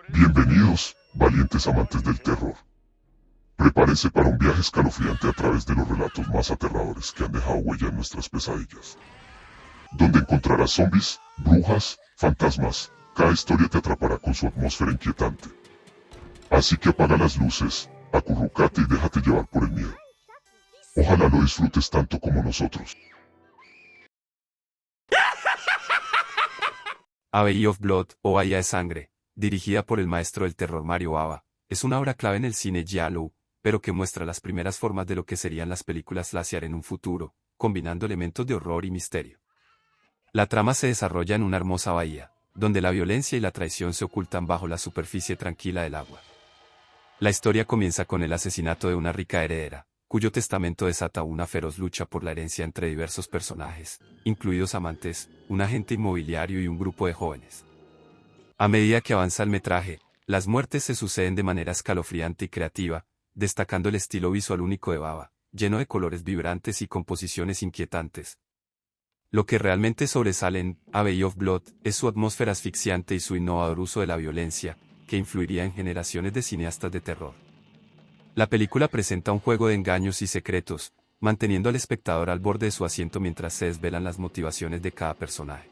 Bienvenidos, valientes amantes del terror. Prepárense para un viaje escalofriante a través de los relatos más aterradores que han dejado huella en nuestras pesadillas. Donde encontrarás zombies, brujas, fantasmas. Cada historia te atrapará con su atmósfera inquietante. Así que apaga las luces, acurrúcate y déjate llevar por el miedo. Ojalá lo disfrutes tanto como nosotros. A Bay of Blood, o Bahía de Sangre, dirigida por el maestro del terror Mario Bava, es una obra clave en el cine giallo, pero que muestra las primeras formas de lo que serían las películas slasher en un futuro, combinando elementos de horror y misterio. La trama se desarrolla en una hermosa bahía, donde la violencia y la traición se ocultan bajo la superficie tranquila del agua. La historia comienza con el asesinato de una rica heredera, cuyo testamento desata una feroz lucha por la herencia entre diversos personajes, incluidos amantes, un agente inmobiliario y un grupo de jóvenes. A medida que avanza el metraje, las muertes se suceden de manera escalofriante y creativa, destacando el estilo visual único de Bava, lleno de colores vibrantes y composiciones inquietantes. Lo que realmente sobresale en A Bay of Blood es su atmósfera asfixiante y su innovador uso de la violencia, que influiría en generaciones de cineastas de terror. La película presenta un juego de engaños y secretos, manteniendo al espectador al borde de su asiento mientras se desvelan las motivaciones de cada personaje.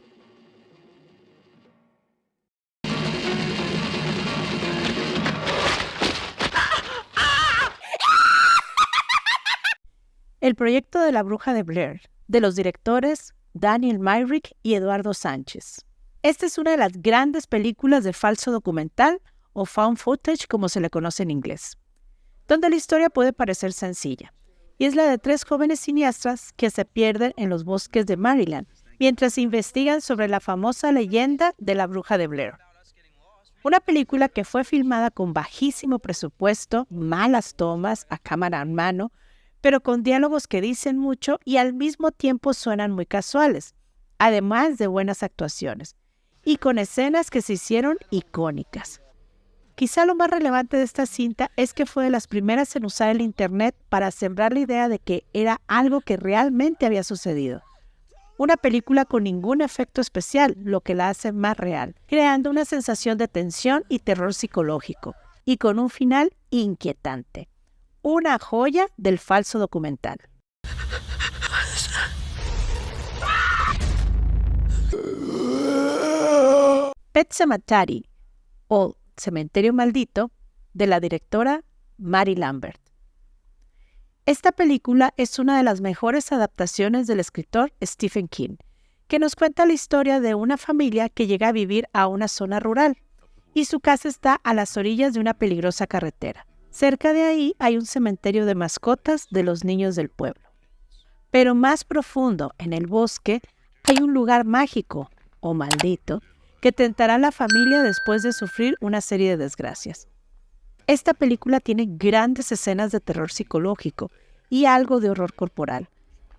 El proyecto de la Bruja de Blair, de los directores Daniel Myrick y Eduardo Sánchez. Esta es una de las grandes películas de falso documental o found footage como se le conoce en inglés, donde la historia puede parecer sencilla, y es la de 3 jóvenes cineastas que se pierden en los bosques de Maryland mientras investigan sobre la famosa leyenda de la Bruja de Blair. Una película que fue filmada con bajísimo presupuesto, malas tomas a cámara en mano, pero con diálogos que dicen mucho y al mismo tiempo suenan muy casuales, además de buenas actuaciones, y con escenas que se hicieron icónicas. Quizá lo más relevante de esta cinta es que fue de las primeras en usar el internet para sembrar la idea de que era algo que realmente había sucedido. Una película con ningún efecto especial, lo que la hace más real, creando una sensación de tensión y terror psicológico, y con un final inquietante. Una joya del falso documental. Pet Sematary, o Cementerio Maldito, de la directora Mary Lambert. Esta película es una de las mejores adaptaciones del escritor Stephen King, que nos cuenta la historia de una familia que llega a vivir a una zona rural, y su casa está a las orillas de una peligrosa carretera. Cerca de ahí hay un cementerio de mascotas de los niños del pueblo. Pero más profundo, en el bosque, hay un lugar mágico, o maldito, que tentará a la familia después de sufrir una serie de desgracias. Esta película tiene grandes escenas de terror psicológico y algo de horror corporal.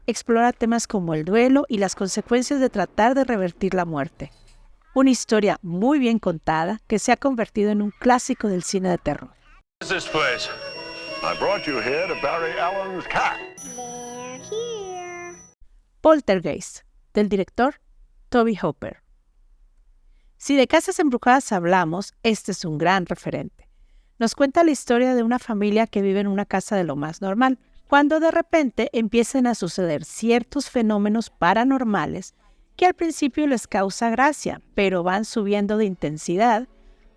Explora temas como el duelo y las consecuencias de tratar de revertir la muerte. Una historia muy bien contada que se ha convertido en un clásico del cine de terror. This place. I brought you here to Barry Allen's cat. They're here. Poltergeist, del director Toby Hooper. Si de casas embrujadas hablamos, este es un gran referente. Nos cuenta la historia de una familia que vive en una casa de lo más normal, cuando de repente empiezan a suceder ciertos fenómenos paranormales que al principio les causa gracia, pero van subiendo de intensidad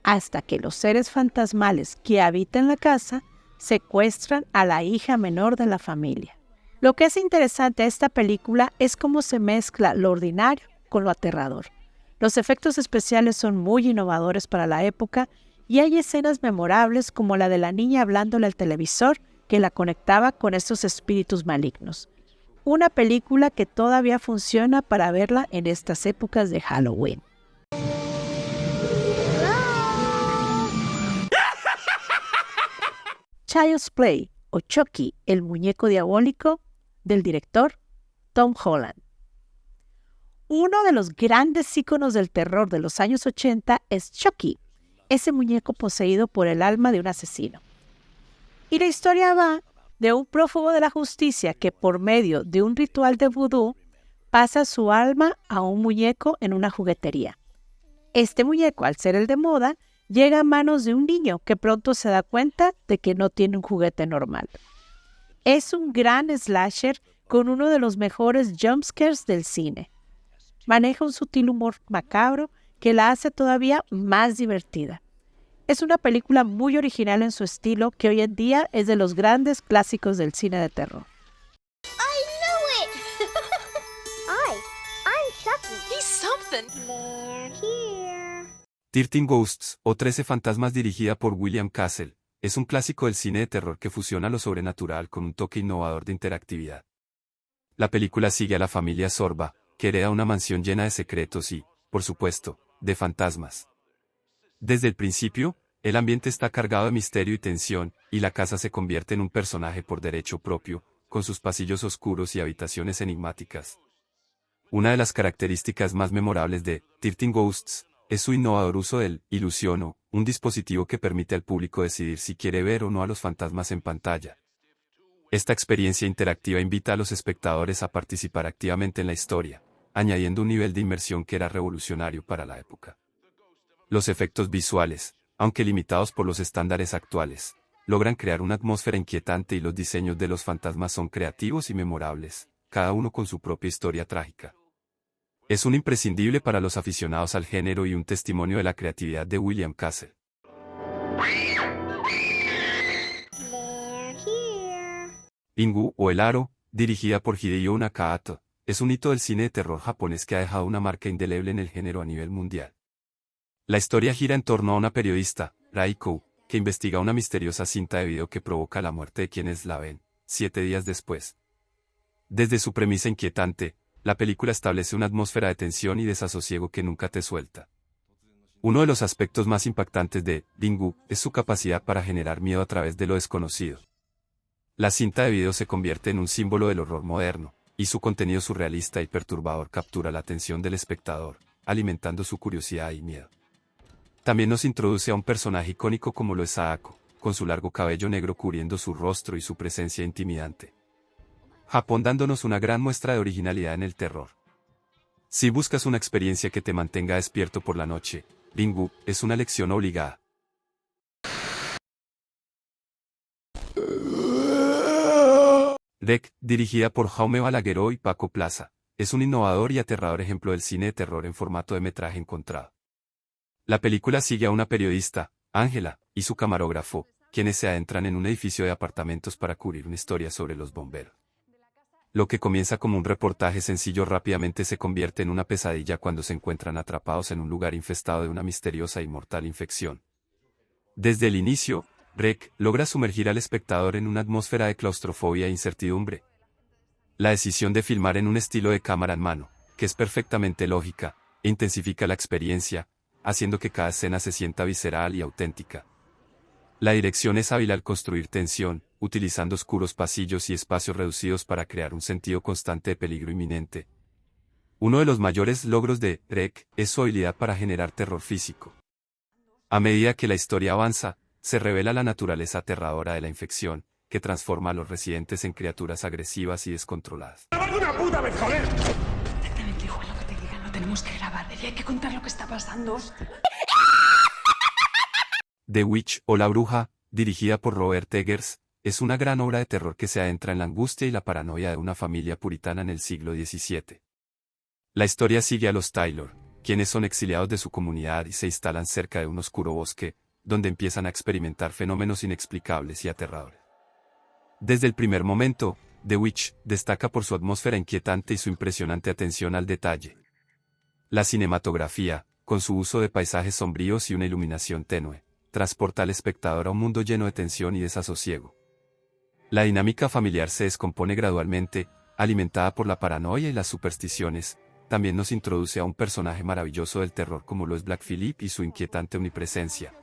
hasta que los seres fantasmales que habitan la casa secuestran a la hija menor de la familia. Lo que es interesante de esta película es cómo se mezcla lo ordinario con lo aterrador. Los efectos especiales son muy innovadores para la época y hay escenas memorables como la de la niña hablándole al televisor que la conectaba con estos espíritus malignos. Una película que todavía funciona para verla en estas épocas de Halloween. Child's Play, o Chucky, el muñeco diabólico, del director Tom Holland. Uno de los grandes íconos del terror de los años 80 es Chucky, ese muñeco poseído por el alma de un asesino. Y la historia va de un prófugo de la justicia que por medio de un ritual de vudú pasa su alma a un muñeco en una juguetería. Este muñeco, al ser el de moda, llega a manos de un niño que pronto se da cuenta de que no tiene un juguete normal. Es un gran slasher con uno de los mejores jumpscares del cine. Maneja un sutil humor macabro que la hace todavía más divertida. Es una película muy original en su estilo que hoy en día es de los grandes clásicos del cine de terror. I knew it! Hi, I'm Chucky. He's something. They're here. 13 Ghosts o 13 Fantasmas dirigida por William Castle, es un clásico del cine de terror que fusiona lo sobrenatural con un toque innovador de interactividad. La película sigue a la familia Sorba, que hereda una mansión llena de secretos y, por supuesto, de fantasmas. Desde el principio, el ambiente está cargado de misterio y tensión, y la casa se convierte en un personaje por derecho propio, con sus pasillos oscuros y habitaciones enigmáticas. Una de las características más memorables de 13 Ghosts es su innovador uso del ilusiono, un dispositivo que permite al público decidir si quiere ver o no a los fantasmas en pantalla. Esta experiencia interactiva invita a los espectadores a participar activamente en la historia, añadiendo un nivel de inmersión que era revolucionario para la época. Los efectos visuales, aunque limitados por los estándares actuales, logran crear una atmósfera inquietante y los diseños de los fantasmas son creativos y memorables, cada uno con su propia historia trágica. Es un imprescindible para los aficionados al género y un testimonio de la creatividad de William Castle. They're here. Ringu o El Aro, dirigida por Hideo Nakahata, es un hito del cine de terror japonés que ha dejado una marca indeleble en el género a nivel mundial. La historia gira en torno a una periodista, Raiko, que investiga una misteriosa cinta de video que provoca la muerte de quienes la ven, 7 días después. Desde su premisa inquietante, la película establece una atmósfera de tensión y desasosiego que nunca te suelta. Uno de los aspectos más impactantes de Ringu es su capacidad para generar miedo a través de lo desconocido. La cinta de video se convierte en un símbolo del horror moderno, y su contenido surrealista y perturbador captura la atención del espectador, alimentando su curiosidad y miedo. También nos introduce a un personaje icónico como lo es Saako, con su largo cabello negro cubriendo su rostro y su presencia intimidante. Japón dándonos una gran muestra de originalidad en el terror. Si buscas una experiencia que te mantenga despierto por la noche, Ringu es una lección obligada. Rec, dirigida por Jaume Balagueró y Paco Plaza, es un innovador y aterrador ejemplo del cine de terror en formato de metraje encontrado. La película sigue a una periodista, Ángela, y su camarógrafo, quienes se adentran en un edificio de apartamentos para cubrir una historia sobre los bomberos. Lo que comienza como un reportaje sencillo rápidamente se convierte en una pesadilla cuando se encuentran atrapados en un lugar infestado de una misteriosa y mortal infección. Desde el inicio, Rec logra sumergir al espectador en una atmósfera de claustrofobia e incertidumbre. La decisión de filmar en un estilo de cámara en mano, que es perfectamente lógica, intensifica la experiencia, haciendo que cada escena se sienta visceral y auténtica. La dirección es hábil al construir tensión, utilizando oscuros pasillos y espacios reducidos para crear un sentido constante de peligro inminente. Uno de los mayores logros de Rec es su habilidad para generar terror físico. A medida que la historia avanza, se revela la naturaleza aterradora de la infección, que transforma a los residentes en criaturas agresivas y descontroladas. Exactamente igual lo que te digan, lo tenemos que grabar y hay que contar lo que está pasando. The Witch o La Bruja, dirigida por Robert Eggers, es una gran obra de terror que se adentra en la angustia y la paranoia de una familia puritana en el siglo XVII. La historia sigue a los Taylor, quienes son exiliados de su comunidad y se instalan cerca de un oscuro bosque, donde empiezan a experimentar fenómenos inexplicables y aterradores. Desde el primer momento, The Witch destaca por su atmósfera inquietante y su impresionante atención al detalle. La cinematografía, con su uso de paisajes sombríos y una iluminación tenue, transporta al espectador a un mundo lleno de tensión y desasosiego. La dinámica familiar se descompone gradualmente, alimentada por la paranoia y las supersticiones. También nos introduce a un personaje maravilloso del terror como lo es Black Phillip y su inquietante omnipresencia.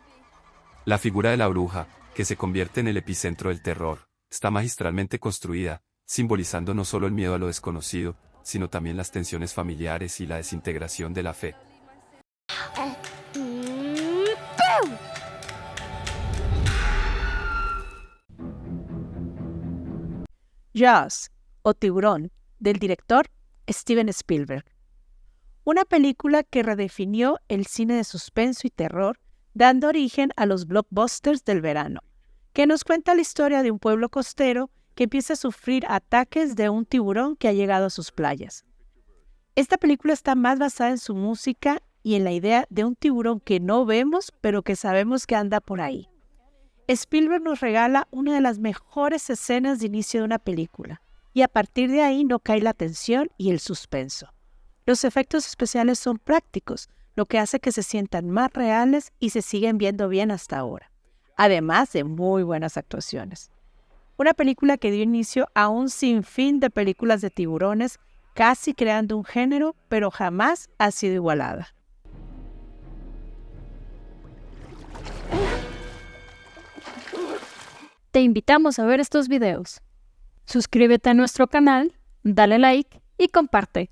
La figura de la bruja, que se convierte en el epicentro del terror, está magistralmente construida, simbolizando no solo el miedo a lo desconocido, sino también las tensiones familiares y la desintegración de la fe. Boom! Jaws, o Tiburón, del director Steven Spielberg. Una película que redefinió el cine de suspenso y terror, dando origen a los blockbusters del verano, que nos cuenta la historia de un pueblo costero que empieza a sufrir ataques de un tiburón que ha llegado a sus playas. Esta película está más basada en su música y en la idea de un tiburón que no vemos, pero que sabemos que anda por ahí. Spielberg nos regala una de las mejores escenas de inicio de una película, y a partir de ahí no cae la tensión y el suspenso. Los efectos especiales son prácticos, lo que hace que se sientan más reales y se siguen viendo bien hasta ahora, además de muy buenas actuaciones. Una película que dio inicio a un sinfín de películas de tiburones, casi creando un género, pero jamás ha sido igualada. Te invitamos a ver estos videos. Suscríbete a nuestro canal, dale like y comparte.